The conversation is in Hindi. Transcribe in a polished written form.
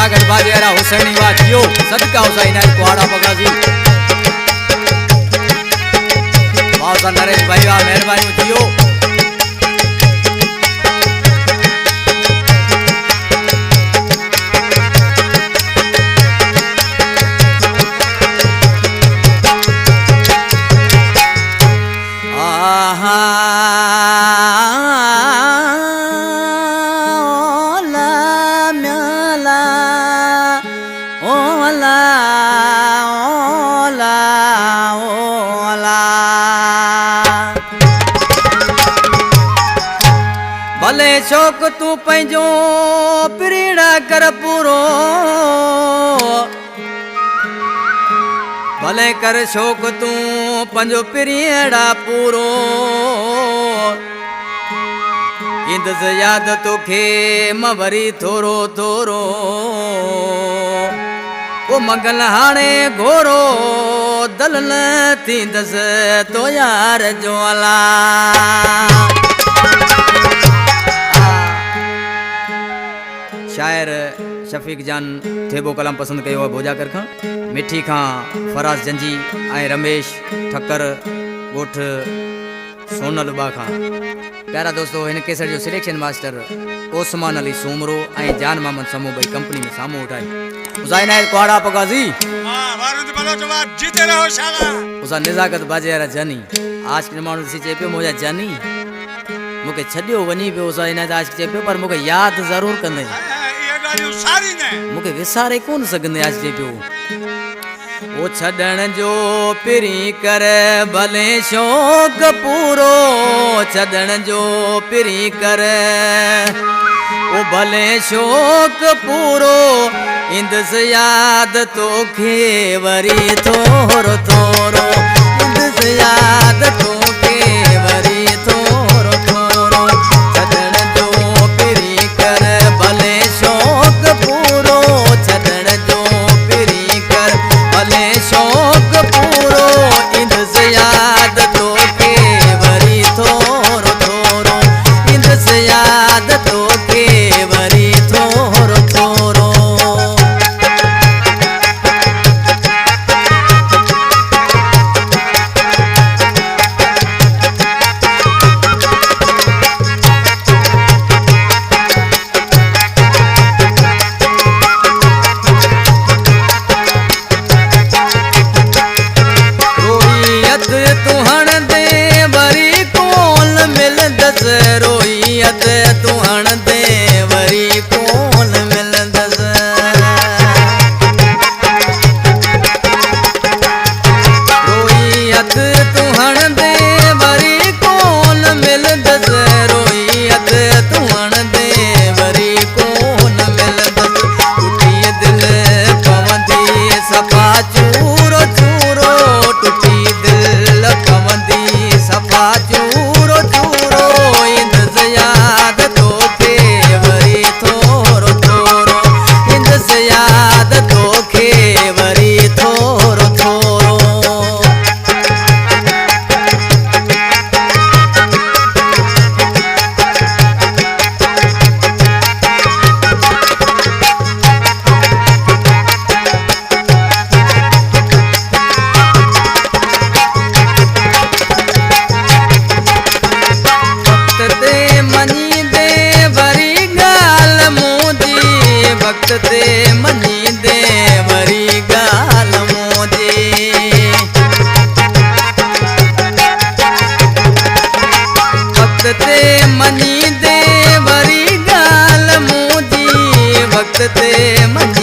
निजाकत बाजेरा हुसैनी वाचियो सदका हुसैन कुआड़ा पगाजी मौसा नरेश भाई वा मेहरबानी थियो भले शौक तू पंहिंजो प्रीड़ा कर पूरो भले कर शौक तू पंहिंजो प्रीड़ा पूरो इंदस याद तोखे मां वरी थोरो थोरो ओ मंगल हाणे घोरो दल न थींदस तो यार जो अला शायर शफीक जान थेबो कलाम पसंद कयो भोजाकर खां मिठी खां फराज जंजी ऐं रमेश ठक्कर गोठ सोनल बा खां प्यारा दोस्तों इन केसर जो सिलेक्शन मास्टर ओस्मान अली सूमरो ऐं जान मोहम्मद समू भाई कंपनी में सामू उठाई हुसैन कुआड़ा पगाजी वारुद भलो जवाब जीते रहो शाला उसा निजाकत बाजेरा जानी आज के माण्हू सी चए पियो मुंहिंजा जानी मूंखे छॾियो वञी पियो उसा इन आज चए पियो पर मूंखे यादि ज़रूरु कंदे मूंखे विसारे कोन सघंदे आज चए पियो ओ छॾण जो पिरी कर भले शौक़ पूरो छॾण जो पिरी कर ओ भले शौक़ पूरो इंदस याद तोखे वरी थोरो थोरो इंदस याद तोखे वरी थोरो थोरो छॾण जो पिरी कर भले शौक़ पूरो छॾण जो पिरी कर भले शौक़ पूरो इंदस याद तोखे वरी थोरो थोरो इंदस याद तोखे वरी थोरो थोरो रोईयत तू हण दे वरी कोन मिलंदस रोईयत तू हण दे वरी कोन मिलंदस रोईयत तू हण दे वरी कोन मिलंदस टुटी दिल पवंदी सफ़ा चूरो चूरो टुटी दिल पवंदी सफ़ा चूरो चूरो याद तोखे वरी थोरो थोरो इंदस याद तोखे वरी थोरो थोरो वक्त ते मनी दे वरी गाल मोदी वक्त ते मनी दे वरी गाल मोदी वक्त ते मनी